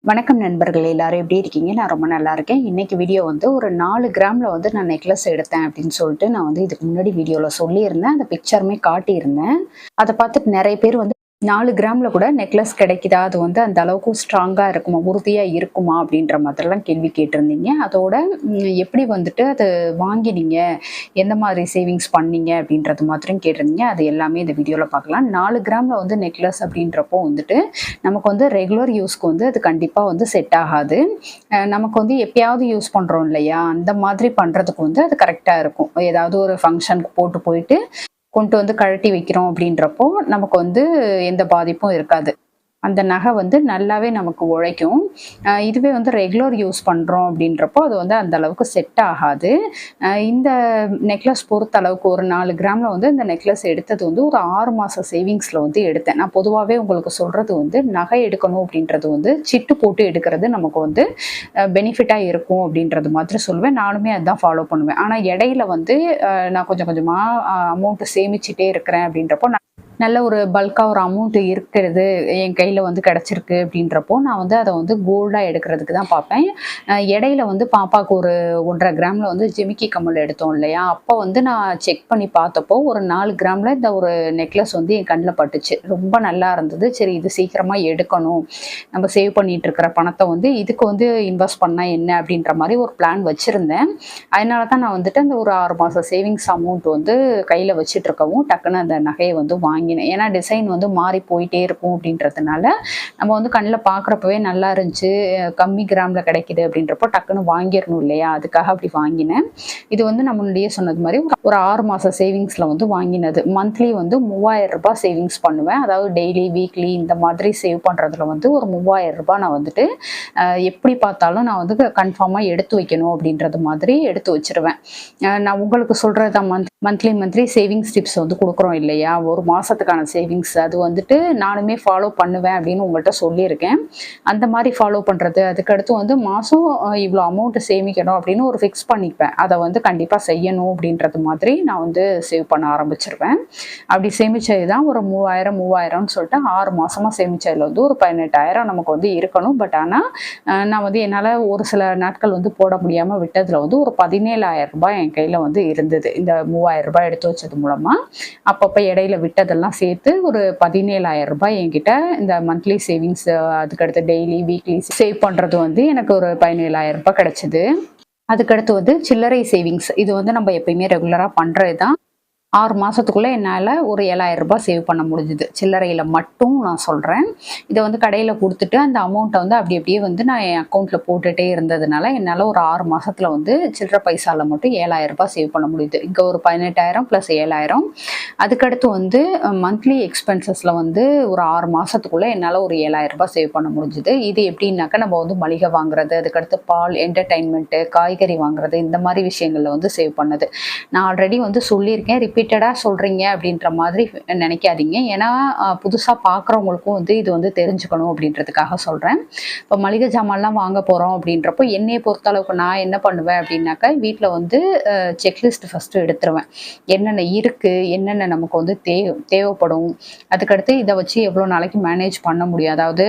வணக்கம் நண்பர்களே, எல்லாரும் எப்படி இருக்கீங்க? நான் ரொம்ப நல்லா இருக்கேன். இன்னைக்கு வீடியோ வந்து ஒரு 4 கிராம்ல வந்து நான் நெக்லஸ் எடுத்தேன் அப்படின்னு சொல்லிட்டு நான் வந்து இதுக்கு முன்னாடி வீடியோல சொல்லியிருந்தேன். அந்த பிக்சருமே காட்டியிருந்தேன். அதை பார்த்துட்டு நிறைய பேர் வந்து 4 கிராம்ல கூட நெக்லஸ் கிடைக்குதா? அது வந்து அந்த அளவுக்கு ஸ்ட்ராங்கா இருக்குமா? உறுதியா இருக்குமா? அப்படின்ற மாதிரிலாம் கேள்வி கேட்டிருந்தீங்க. அதோட எப்படி வந்துட்டு அது வாங்கினீங்க? எந்த மாதிரி சேவிங்ஸ் பண்ணீங்க? அப்படின்றது மாதிரியும் கேட்டிருந்தீங்க. அது எல்லாமே இந்த வீடியோல பார்க்கலாம். 4 கிராம்ல வந்து நெக்லஸ் அப்படின்றப்போ வந்துட்டு நமக்கு வந்து ரெகுலர் யூஸ்க்கு வந்து அது கண்டிப்பா வந்து செட் ஆகாது. நமக்கு வந்து எப்பயாவது யூஸ் பண்றோம் இல்லையா? அந்த மாதிரி பண்றதுக்கு வந்து அது கரெக்ட்டா இருக்கும். ஏதாவது ஒரு ஃபங்ஷனுக்கு போட்டு போயிட்டு கொண்டு வந்து கழட்டி வைக்கிறோம் அப்படின்றப்போ நமக்கு வந்து எந்த பாதிப்பும் இருக்காது. அந்த நகை வந்து நல்லாவே நமக்கு உழைக்கும். இதுவே வந்து ரெகுலர் யூஸ் பண்ணுறோம் அப்படின்றப்போ அது வந்து அந்த அளவுக்கு செட் ஆகாது. இந்த நெக்லஸ் பொறுத்த அளவுக்கு ஒரு 4 கிராமில் வந்து இந்த நெக்லஸ் எடுத்தது வந்து ஒரு 6 மாத சேவிங்ஸில் வந்து எடுத்தேன். நான் பொதுவாகவே உங்களுக்கு சொல்கிறது வந்து நகை எடுக்கணும் அப்படின்றது வந்து சிட்டு போட்டு எடுக்கிறது நமக்கு வந்து பெனிஃபிட்டாக இருக்கும் அப்படின்றது மாதிரி சொல்லுவேன். நானுமே அதுதான் ஃபாலோ பண்ணுவேன். ஆனால் இடையில வந்து நான் கொஞ்சம் கொஞ்சமாக அமௌண்ட்டு சேமிச்சுட்டே இருக்கிறேன் அப்படின்றப்போ நல்ல ஒரு பல்கா ஒரு அமௌண்ட் இருக்கிறது என் கையில் வந்து கிடச்சிருக்கு அப்படின்றப்போ நான் வந்து அதை வந்து கோல்டாக எடுக்கிறதுக்கு தான் பார்ப்பேன். இடையில வந்து பாப்பாவுக்கு ஒரு 1.5 கிராமில் வந்து ஜிமிக்கி கம்மல் எடுத்தோம் இல்லையா? அப்போ வந்து நான் செக் பண்ணி பார்த்தப்போ ஒரு 4 கிராமில் இந்த ஒரு நெக்லஸ் வந்து என் கண்ணில் பட்டுச்சு. ரொம்ப நல்லா இருந்தது. சரி, இது சீக்கிரமாக எடுக்கணும், நம்ம சேவ் பண்ணிட்டு இருக்கிற பணத்தை வந்து இதுக்கு வந்து இன்வெஸ்ட் பண்ணால் என்ன அப்படின்ற மாதிரி ஒரு பிளான் வச்சுருந்தேன். அதனால தான் நான் வந்துட்டு அந்த ஒரு 6 மாத சேவிங்ஸ் அமௌண்ட் வந்து கையில் வச்சுட்டு இருக்கவும் டக்குன்னு அந்த நகையை வந்து வாங்கினேன். ஏன்னா டிசைன் வந்து மாறி போயிட்டே இருக்கும் அப்படின்றதுனால நம்ம வந்து கண்ணில் பார்க்குறப்பவே நல்லா இருந்துச்சு, கம்மி கிராமில் கிடைக்குது அப்படின்றப்போ டக்குன்னு வாங்கிடணும் இல்லையா? அதுக்காக அப்படி வாங்கினேன். இது வந்து நான் முன்னாடியே சொன்னது மாதிரி ஒரு 6 மாத சேவிங்ஸில் வந்து வாங்கினது. மந்த்லி வந்து 3000 ரூபாய் சேவிங்ஸ் பண்ணுவேன். அதாவது டெய்லி வீக்லி இந்த மாதிரி சேவ் பண்ணுறதுல வந்து ஒரு 3000 ரூபாய் நான் வந்துட்டு எப்படி பார்த்தாலும் நான் வந்து கன்ஃபார்மாக எடுத்து வைக்கணும் அப்படின்றது மாதிரி எடுத்து வச்சிருவேன். நான் உங்களுக்கு சொல்கிறது தான் மந்த்லி சேவிங்ஸ் டிப்ஸ் வந்து கொடுக்குறோம் இல்லையா? ஒரு மாதத்துக்கான சேவிங்ஸ் அது வந்துட்டு நானுமே ஃபாலோ பண்ணுவேன் அப்படின்னு உங்கள்கிட்ட சொல்லியிருக்கேன். அந்த மாதிரி ஃபாலோ பண்ணுறது, அதுக்கடுத்து வந்து மாதம் இவ்வளோ அமௌண்ட்டு சேமிக்கணும் அப்படின்னு ஒரு ஃபிக்ஸ் பண்ணிப்பேன். அதை வந்து கண்டிப்பாக செய்யணும் அப்படின்றது மாதிரி நான் வந்து சேவ் பண்ண ஆரம்பிச்சிருவேன். அப்படி சேமித்தது தான் ஒரு 3000 சொல்லிட்டு 6 மாதமாக சேமித்ததில் வந்து ஒரு 18,000 நமக்கு வந்து இருக்கணும். பட் ஆனால் நான் வந்து என்னால் ஒரு சில நாட்கள் வந்து போட முடியாமல் விட்டதில் வந்து ஒரு 17,000 ரூபாய் என் கையில் வந்து இருந்தது. இந்த 3000 ரூபாய் எடுத்து வச்சது மூலமாக அப்பப்போ இடையில விட்டதெல்லாம் சேர்த்து ஒரு 17,000 ரூபாய் என்கிட்ட இந்த மந்த்லி சேவிங்ஸ், அதுக்கடுத்து டெய்லி வீக்லி சேவ் பண்ணுறது வந்து எனக்கு ஒரு 17,000 ரூபாய் கிடைச்சிது. அதுக்கடுத்து வந்து சில்லறை சேவிங்ஸ், இது வந்து நம்ம எப்பயுமே ரெகுலராக பண்ணுறது தான். 6 மாதத்துக்குள்ளே என்னால் ஒரு 7,000 ரூபாய் சேவ் பண்ண முடிஞ்சுது. சில்லறையில் மட்டும் நான் சொல்கிறேன். இதை வந்து கடையில் கொடுத்துட்டு அந்த அமௌண்ட்டை வந்து அப்படியே வந்து நான் என் அக்கௌண்ட்டில் போட்டுகிட்டே இருந்ததுனால என்னால் ஒரு 6 மாதத்தில் வந்து சில்லறை பைசாவில் மட்டும் 7,000 ரூபாய் சேவ் பண்ண முடியுது. இங்கே ஒரு 18,000 + 7,000. அதுக்கடுத்து வந்து மந்த்லி எக்ஸ்பென்சஸில் வந்து ஒரு 6 மாதத்துக்குள்ளே என்னால் ஒரு 7,000 ரூபாய் சேவ் பண்ண முடிஞ்சுது. இது எப்படின்னாக்கா நம்ம வந்து மளிகை வாங்குறது, அதுக்கடுத்து பால், என்டர்டைன்மெண்ட்டு, காய்கறி வாங்குறது, இந்த மாதிரி விஷயங்களில் வந்து சேவ் பண்ணது. நான் ஆல்ரெடி வந்து சொல்லியிருக்கேன், ரிப்பீட்டடாக சொல்கிறீங்க அப்படின்ற மாதிரி நினைக்காதீங்க. ஏன்னா புதுசாக பார்க்குறவங்களுக்கும் வந்து இது வந்து தெரிஞ்சுக்கணும் அப்படின்றதுக்காக சொல்கிறேன். இப்போ மளிகை ஜாமான்லாம் வாங்க போகிறோம் அப்படின்றப்போ என்னையை பொறுத்தளவுக்கு நான் என்ன பண்ணுவேன் அப்படின்னாக்கா, வீட்டில் வந்து செக்லிஸ்ட் ஃபஸ்ட்டு எடுத்துருவேன். என்னென்ன இருக்குது, என்னென்ன நமக்கு வந்து தேவைப்படும், அதுக்கடுத்து இதை வச்சு எவ்வளோ நாளைக்கு மேனேஜ் பண்ண முடியும், அதாவது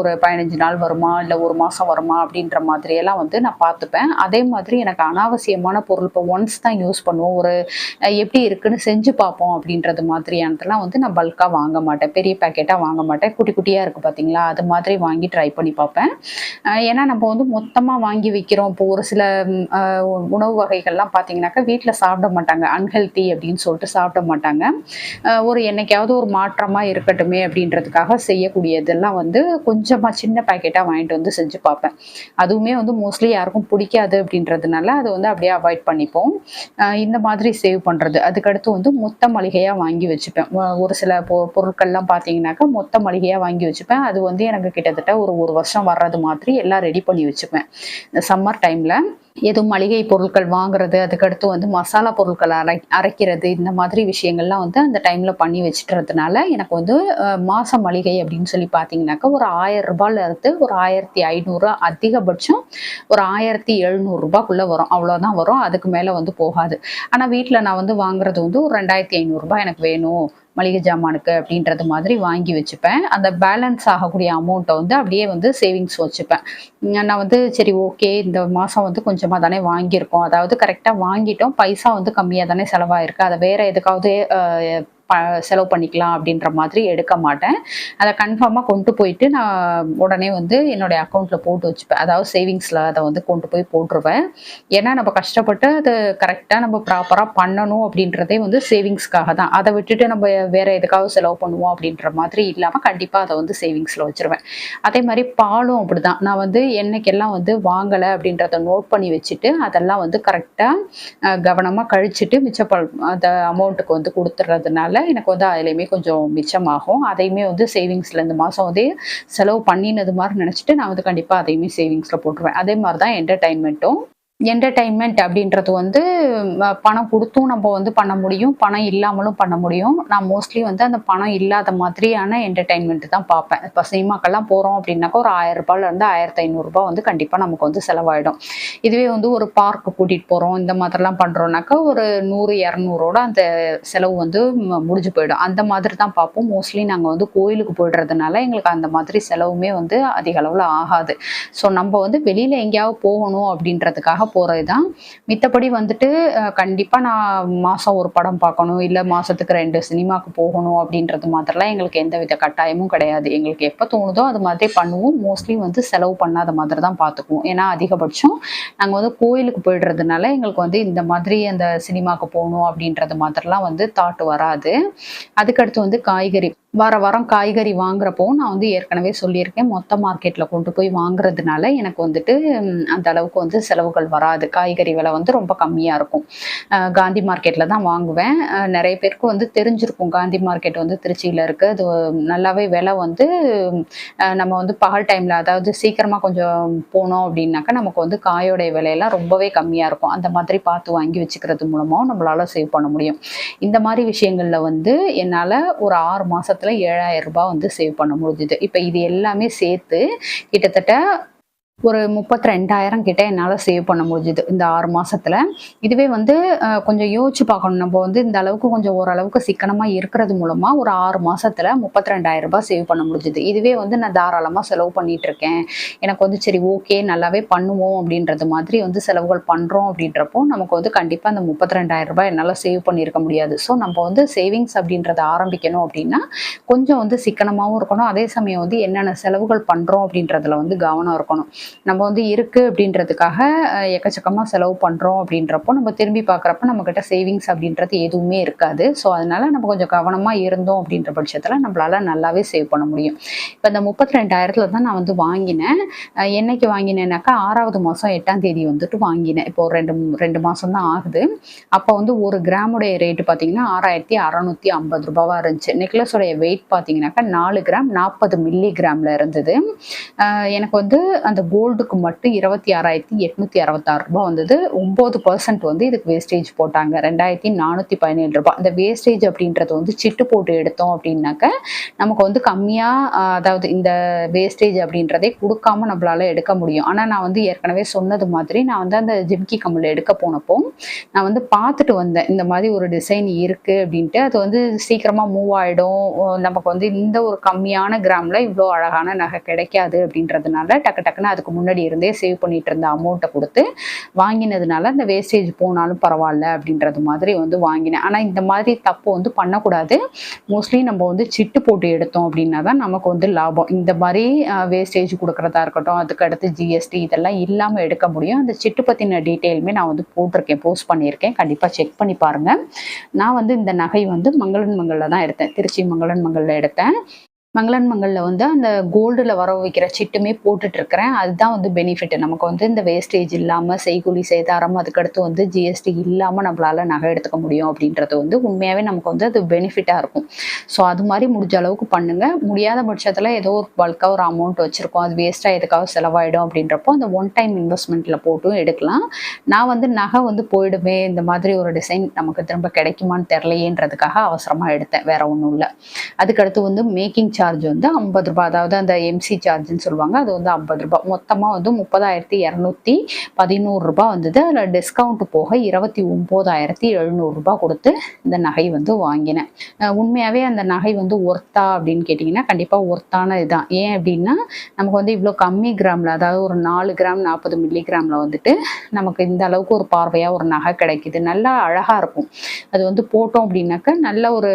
ஒரு 15 நாள் வருமா, இல்லை ஒரு மாதம் வருமா அப்படின்ற மாதிரியெல்லாம் வந்து நான் பார்த்துப்பேன். அதே மாதிரி எனக்கு அனாவசியமான பொருள் இப்போ ஒன்ஸ் தான் யூஸ் பண்ணுவோம், ஒரு எப்படி இருக்குன்னு செஞ்சு பார்ப்போம் அப்படின்றது மாதிரியானதெல்லாம் வந்து நான் பல்காக வாங்க மாட்டேன். பெரிய பேக்கெட்டாக வாங்க மாட்டேன். குட்டி குட்டியாக இருக்குது பார்த்தீங்களா, அது மாதிரி வாங்கி ட்ரை பண்ணி பார்ப்பேன். ஏன்னா நம்ம வந்து மொத்தமாக வாங்கி வைக்கிறோம். இப்போ ஒரு சில உணவு வகைகள்லாம் பார்த்தீங்கன்னாக்கா வீட்டில் சாப்பிட மாட்டாங்க, அன்ஹெல்த்தி அப்படின்னு சொல்லிட்டு சாப்பிட மாட்டாங்க. ஒரு என்னைக்காவது ஒரு மாற்றமாக இருக்கட்டுமே அப்படின்றதுக்காக செய்யக்கூடியதெல்லாம் வந்து கொஞ்சமாக சின்ன பேக்கெட்டாக வாங்கிட்டு வந்து செஞ்சு பார்ப்பேன். அதுவுமே வந்து மோஸ்ட்லி யாருக்கும் பிடிக்காது அப்படின்றதுனால அதை வந்து அப்படியே அவாய்ட் பண்ணிப்போம். இந்த மாதிரி சேவ் பண்ணுறது. அதுக்கடுத்து வந்து மொத்த மளிகையாக வாங்கி வச்சுப்பேன். ஒரு சில பொருட்கள்லாம் பார்த்தீங்கன்னாக்கா மொத்த மளிகையாக வாங்கி வச்சுப்பேன். அது வந்து எனக்கு கிட்டத்தட்ட ஒரு வருஷம் வர்றது மாதிரி எல்லாம் ரெடி பண்ணி வச்சுப்பேன். இந்த சம்மர் டைமில் எதுவும் மளிகை பொருட்கள் வாங்குறது, அதுக்கடுத்து வந்து மசாலா பொருட்கள் அரைக்கிறது, இந்த மாதிரி விஷயங்கள்லாம் வந்து அந்த டைமில் பண்ணி வச்சுட்டுறதுனால எனக்கு வந்து மாத மளிகை அப்படின்னு சொல்லி பார்த்தீங்கன்னாக்கா ஒரு 1000 ரூபாயிலேருந்து ஒரு 1500, அதிகபட்சம் ஒரு 1700 ரூபாய்க்குள்ளே வரும். அவ்வளோதான் வரும். அதுக்கு மேலே வந்து போகாது. ஆனால் வீட்டில் நான் வந்து வாங்குறது வந்து ஒரு 2500 ரூபாய் எனக்கு வேணும், மளிகை ஜாமானுக்கு அப்படின்றது மாதிரி வாங்கி வச்சுப்பேன். அந்த பேலன்ஸ் ஆகக்கூடிய அமௌண்ட்டை வந்து அப்படியே வந்து சேவிங்ஸ் வச்சுப்பேன். நான் வந்து சரி ஓகே இந்த மாதம் வந்து கொஞ்சமாக தானே வாங்கியிருக்கோம், அதாவது கரெக்டாக வாங்கிட்டோம், பைசா வந்து கம்மியாக தானே செலவாயிருக்கு, அதை வேற எதுக்காவது செலவு பண்ணிக்கலாம் அப்படின்ற மாதிரி எடுக்க மாட்டேன். அதை கன்ஃபார்மாக கொண்டு போயிட்டு நான் உடனே வந்து என்னுடைய அக்கௌண்ட்டில் போட்டு வச்சுப்பேன். அதாவது சேவிங்ஸில் அதை வந்து கொண்டு போய் போட்டுருவேன். ஏன்னா நம்ம கஷ்டப்பட்டு அது கரெக்டாக நம்ம ப்ராப்பராக பண்ணணும் அப்படின்றதே வந்து சேவிங்ஸ்க்காக தான். அதை விட்டுட்டு நம்ம வேற எதுக்காவது செலவு பண்ணுவோம் அப்படின்ற மாதிரி இல்லாமல் கண்டிப்பாக அதை வந்து சேவிங்ஸில் வச்சுருவேன். அதே மாதிரி பாலும் அப்படிதான். நான் வந்து என்னைக்கெல்லாம் வந்து வாங்கலை அப்படின்றத நோட் பண்ணி வச்சுட்டு அதெல்லாம் வந்து கரெக்டாக கவனமாக கழிச்சிட்டு மிச்ச அந்த அமௌண்ட்டுக்கு வந்து கொடுத்துட்றதுனால எனக்கு வந்து அதுலேயுமே கொஞ்சம் மிச்சமாகும். அதையுமே வந்து சேவிங்ஸில் இந்த மாதம் வந்து செலவு பண்ணினது மாதிரி நினச்சிட்டு நான் வந்து கண்டிப்பாக அதையுமே சேவிங்ஸில் போட்டுருவேன். அதே மாதிரி தான் என்டர்டைன்மெண்ட்டும். என்டர்டைன்மெண்ட் அப்படின்றது வந்து பணம் கொடுத்தும் நம்ம வந்து பண்ண முடியும், பணம் இல்லாமலும் பண்ண முடியும். நான் மோஸ்ட்லி வந்து அந்த பணம் இல்லாத மாதிரியான என்டர்டைன்மெண்ட் தான் பார்ப்பேன். இப்போ சினிமாக்கெல்லாம் போகிறோம் அப்படின்னாக்கா ஒரு ₹1000 ₹1500 வந்து கண்டிப்பாக நமக்கு வந்து செலவாயிடும். இதுவே வந்து ஒரு பார்க்கு கூட்டிகிட்டு போகிறோம் இந்த மாதிரிலாம் பண்ணுறோன்னாக்கா ஒரு 100-200 அந்த செலவு வந்து முடிஞ்சு போயிடும். அந்த மாதிரி தான் பார்ப்போம். மோஸ்ட்லி நாங்கள் வந்து கோயிலுக்கு போயிடுறதுனால எங்களுக்கு அந்த மாதிரி செலவுமே வந்து அதிக அளவில் ஆகாது. ஸோ நம்ம வந்து வெளியில் எங்கேயாவது போகணும் அப்படின்றதுக்காக போகிறது தான். மித்தபடி வந்துட்டு கண்டிப்பாக நான் மாதம் ஒரு படம் பார்க்கணும், இல்லை மாதத்துக்கு 2 சினிமாவுக்கு போகணும் அப்படின்றது மாதிரிலாம் எங்களுக்கு எந்த வித கட்டாயமும் கிடையாது. எங்களுக்கு எப்போ தோணுதோ அது மாதிரி பண்ணுவோம். மோஸ்ட்லி வந்து செலவு பண்ணாத மாதிரி தான் பார்த்துக்குவோம். ஏன்னா அதிகபட்சம் நாங்கள் வந்து கோயிலுக்கு போயிடுறதுனால எங்களுக்கு வந்து இந்த மாதிரி அந்த சினிமாவுக்கு போகணும் அப்படின்றது மாதிரிலாம் வந்து தாட் வராது. அதுக்கடுத்து வந்து காய்கறி வாரம் காய்கறி வாங்குறப்போ நான் வந்து ஏற்கனவே சொல்லியிருக்கேன், மொத்த மார்க்கெட்டில் கொண்டு போய் வாங்குறதுனால எனக்கு வந்துட்டு அந்த அளவுக்கு வந்து செலவுகள் வராது. காய்கறி விலை வந்து ரொம்ப கம்மியாக இருக்கும். காந்தி மார்க்கெட்டில் தான் வாங்குவேன். நிறைய பேருக்கு வந்து தெரிஞ்சிருக்கும் காந்தி மார்க்கெட் வந்து திருச்சியில் இருக்குது. அது நல்லாவே விலை வந்து நம்ம வந்து பகல் டைமில் அதாவது சீக்கிரமாக கொஞ்சம் போனோம் அப்படின்னாக்கா நமக்கு வந்து காயோடைய விலையெல்லாம் ரொம்பவே கம்மியாக இருக்கும். அந்த மாதிரி பார்த்து வாங்கி வச்சுக்கிறது மூலமாக நம்மளால் சேவ் பண்ண முடியும். இந்த மாதிரி விஷயங்களில் வந்து என்னால் ஒரு 6 மாதத்துல ₹7000 வந்து சேவ் பண்ண முடிஞ்சுது. இப்போ இது எல்லாமே சேர்த்து கிட்டத்தட்ட ஒரு 32,000 கிட்ட என்னால் சேவ் பண்ண முடிஞ்சுது இந்த 6 மாசத்துல. இதுவே வந்து கொஞ்சம் யோசிச்சு பார்க்கணும். நம்ம வந்து இந்த அளவுக்கு கொஞ்சம் ஓரளவுக்கு சிக்கனமாக இருக்கிறது மூலமா ஒரு 6 மாசத்துல ₹32,000 சேவ் பண்ண முடிஞ்சுது. இதுவே வந்து நான் தாராளமாக செலவு பண்ணிட்டு இருக்கேன், எனக்கு வந்து சரி ஓகே நல்லாவே பண்ணுவோம் அப்படின்றது மாதிரி வந்து செலவுகள் பண்ணுறோம் அப்படின்றப்போ நமக்கு வந்து கண்டிப்பாக அந்த ₹32,000 என்னால் சேவ் பண்ணியிருக்க முடியாது. ஸோ நம்ம வந்து சேவிங்ஸ் அப்படின்றத ஆரம்பிக்கணும் அப்படின்னா கொஞ்சம் வந்து சிக்கனமாகவும் இருக்கணும். அதே சமயம் வந்து என்னென்ன செலவுகள் பண்ணுறோம் அப்படின்றதுல வந்து கவனம் இருக்கணும். நம்ம வந்து இருக்கு அப்படின்றதுக்காக எக்கச்சக்கமாக செலவு பண்ணுறோம் அப்படின்றப்போ நம்ம திரும்பி பார்க்குறப்ப நம்மக்கிட்ட சேவிங்ஸ் அப்படின்றது எதுவுமே இருக்காது. ஸோ அதனால நம்ம கொஞ்சம் கவனமாக இருந்தோம் அப்படின்ற பட்சத்தில் நம்மளால நல்லாவே சேவ் பண்ண முடியும். இப்போ இந்த 32,000 தான் நான் வந்து வாங்கினேன். என்னைக்கு வாங்கினேன்னாக்கா 6வது மாதம் 8ஆம் தேதி வந்துட்டு வாங்கினேன். இப்போ ரெண்டு மாதம் தான் ஆகுது. அப்போ வந்து ஒரு கிராமுடைய ரேட்டு பார்த்தீங்கன்னா ₹6,650 இருந்துச்சு. நெக்லஸோடைய வெயிட் பார்த்தீங்கன்னாக்கா 4 கிராம் 40 மில்லிகிராமில் இருந்தது. எனக்கு வந்து அந்த கோல்டுக்கு மட்டும் ₹26,866 வந்தது. 9% வந்து இதுக்கு வேஸ்டேஜ் போட்டாங்க. ₹2,417. இந்த வேஸ்டேஜ் அப்படின்றது வந்து சிட்டு போட்டு எடுத்தோம் அப்படின்னாக்க நமக்கு வந்து கம்மியாக அதாவது இந்த வேஸ்டேஜ் அப்படின்றதே கொடுக்காம நம்மளால எடுக்க முடியும். ஆனால் நான் வந்து ஏற்கனவே சொன்னது மாதிரி நான் வந்து அந்த ஜிம்கி கம்மல் எடுக்க போனப்போ நான் வந்து பார்த்துட்டு வந்தேன், இந்த மாதிரி ஒரு டிசைன் இருக்குது அப்படின்ட்டு. அது வந்து சீக்கிரமாக மூவ் ஆகிடும், நமக்கு வந்து இந்த ஒரு கம்மியான கிராமில் இவ்வளோ அழகான நகை கிடைக்காது அப்படின்றதுனால டக்குன்னு அதுக்கு முன்னாடி இருந்தே சேவ் பண்ணிட்டு இருந்த அமௌண்ட்டை கொடுத்து வாங்கினதுனால அந்த வேஸ்டேஜ் போனாலும் பரவாயில்ல அப்படின்றது மாதிரி வந்து வாங்கினேன். ஆனால் இந்த மாதிரி தப்பு வந்து பண்ணக்கூடாது. மோஸ்ட்லி நம்ம வந்து சிட்டு போட்டு எடுத்தோம் அப்படின்னா தான் நமக்கு வந்து லாபம். இந்த மாதிரி வேஸ்டேஜ் கொடுக்குறதா இருக்கட்டும், அதுக்கு அடுத்து ஜிஎஸ்டி இதெல்லாம் இல்லாமல் எடுக்க முடியும். அந்த சிட்டு பற்றின டீட்டெயிலுமே நான் வந்து போட்டிருக்கேன், போஸ்ட் பண்ணியிருக்கேன், கண்டிப்பாக செக் பண்ணி பாருங்கள். நான் வந்து இந்த நகை வந்து மங்களன் மங்களில் தான் எடுத்தேன், திருச்சி மங்களன் மங்களில் எடுத்தேன். மங்களன் மங்களில் வந்து அந்த கோல்டில் வர வைக்கிற சிட்டுமே போட்டுட்ருக்கிறேன். அதுதான் வந்து பெனிஃபிட். நமக்கு வந்து இந்த வேஸ்டேஜ் இல்லாமல் செய்கூலி சேதாரம் அதுக்கடுத்து வந்து ஜிஎஸ்டி இல்லாமல் நம்மளால் நகை எடுத்துக்க முடியும் அப்படின்றது வந்து உண்மையாகவே நமக்கு வந்து அது பெனிஃபிட்டாக இருக்கும். ஸோ அது மாதிரி முடிஞ்ச அளவுக்கு பண்ணுங்கள். முடியாத பட்சத்தில் ஏதோ ஒரு பல்காக ஒரு அமௌண்ட் வச்சுருக்கோம், அது வேஸ்ட்டாக எதுக்காக செலவாயிடும் அப்படின்றப்போ அந்த ஒன் டைம் இன்வெஸ்ட்மெண்ட்டில் போட்டும் எடுக்கலாம். நான் வந்து நகை வந்து போயிடுமே, இந்த மாதிரி ஒரு டிசைன் நமக்கு திரும்ப கிடைக்குமான்னு தெரிலையேன்றதுக்காக அவசரமாக எடுத்தேன், வேற ஒன்றும் இல்லை. அதுக்கடுத்து வந்து மேக்கிங் சார்ஜ் சார்ஜ் வந்து 50 ரூபாய், அதாவது அந்த எம்சி சார்ஜ்னு சொல்லுவாங்க, அது வந்து 50 ரூபாய். மொத்தமாக வந்து 30,211 ரூபாய் வந்தது. அதில் டிஸ்கவுண்ட் போக 29,700 ரூபாய் கொடுத்து இந்த நகை வந்து வாங்கினேன். உண்மையாகவே அந்த நகை வந்து ஒர்த்தா அப்படின்னு கேட்டிங்கன்னா கண்டிப்பாக ஒர்த்தான இதுதான். ஏன் அப்படின்னா நமக்கு வந்து இவ்வளோ கம்மி கிராமில், அதாவது ஒரு 4 கிராம் 40 மில்லி கிராமில் வந்துட்டு நமக்கு இந்த அளவுக்கு ஒரு பார்வையாக ஒரு நகை கிடைக்குது. நல்லா அழகாக இருக்கும். அது வந்து போட்டோம் அப்படின்னாக்கா நல்ல ஒரு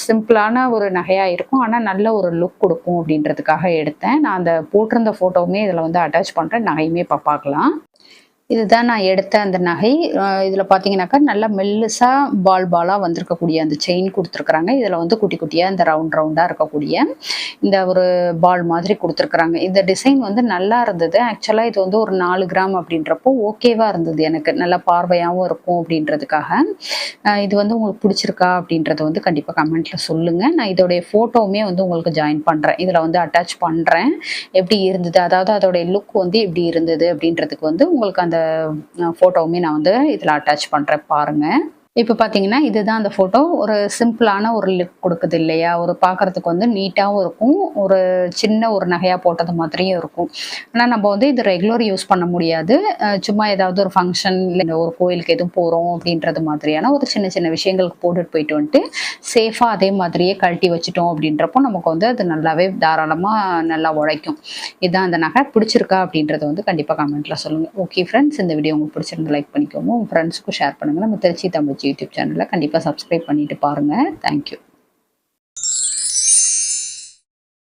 சிம்பிளான ஒரு நகையாக இருக்கும், ஆனால் நல்ல ஒரு லுக் கொடுக்கும் அப்படின்றதுக்காக எடுத்தேன். நான் அந்த போட்டிருந்த ஃபோட்டோவுமே இதில் வந்து அட்டாச் பண்ணுறேன், நகையுமே இப்போ பார்க்கலாம். இதுதான் நான் எடுத்த அந்த நகை. இதில் பார்த்தீங்கன்னாக்கா நல்லா மெல்லிசா பாலாக வந்திருக்கக்கூடிய அந்த செயின் கொடுத்துருக்குறாங்க. இதில் வந்து குட்டி குட்டியாக இந்த ரவுண்டாக இருக்கக்கூடிய இந்த ஒரு பால் மாதிரி கொடுத்துருக்குறாங்க. இந்த டிசைன் வந்து நல்லா இருந்தது. ஆக்சுவலாக இது வந்து ஒரு 4 கிராம் அப்படின்றப்போ ஓகேவாக இருந்தது எனக்கு. நல்லா பார்வையாகவும் இருக்கும் அப்படின்றதுக்காக. இது வந்து உங்களுக்கு பிடிச்சிருக்கா அப்படின்றத வந்து கண்டிப்பாக கமெண்ட்டில் சொல்லுங்கள். நான் இதோடைய ஃபோட்டோவுமே வந்து உங்களுக்கு ஜாயின் பண்ணுறேன், இதில் வந்து அட்டாச் பண்ணுறேன். எப்படி இருந்தது, அதாவது அதோடைய லுக் வந்து எப்படி இருந்தது அப்படின்றதுக்கு வந்து உங்களுக்கு அந்த ஃபோட்டோவுமே நான் வந்து இதில் அட்டாச் பண்ணுறேன், பாருங்கள். இப்போ பார்த்தீங்கன்னா இதுதான் அந்த ஃபோட்டோ. ஒரு சிம்பிளான ஒரு லுக் கொடுக்குது இல்லையா? ஒரு பார்க்குறதுக்கு வந்து நீட்டாகவும் இருக்கும், ஒரு சின்ன ஒரு நகையாக போட்டது மாதிரியும் இருக்கும். ஆனால் நம்ம வந்து இது ரெகுலர் யூஸ் பண்ண முடியாது. சும்மா ஏதாவது ஒரு ஃபங்க்ஷன் இல்லை ஒரு கோயிலுக்கு எதுவும் போகிறோம் அப்படின்றது மாதிரியான ஒரு சின்ன சின்ன விஷயங்களுக்கு போட்டுட்டு போயிட்டு வந்துட்டு சேஃபாக அதே மாதிரியே கழட்டி வச்சுட்டோம் அப்படின்றப்போ நமக்கு வந்து அது நல்லாவே தாராளமாக நல்லா உழைக்கும். இதுதான் அந்த நகை. பிடிச்சிருக்கா அப்படின்றத வந்து கண்டிப்பாக கமெண்ட்டில் சொல்லுங்கள். ஓகே ஃப்ரெண்ட்ஸ், இந்த வீடியோ உங்களுக்கு பிடிச்சிருந்து லைக் பண்ணிக்கோங்க, உங்கள் ஃப்ரெண்ட்ஸுக்கும் ஷேர் பண்ணுங்கள். நம்ம திருச்சி தமிழ் யூடியூப் சேனலில் கண்டிப்பாக சப்ஸ்கிரைப் பண்ணிட்டு பாருங்கள். தேங்க்யூ.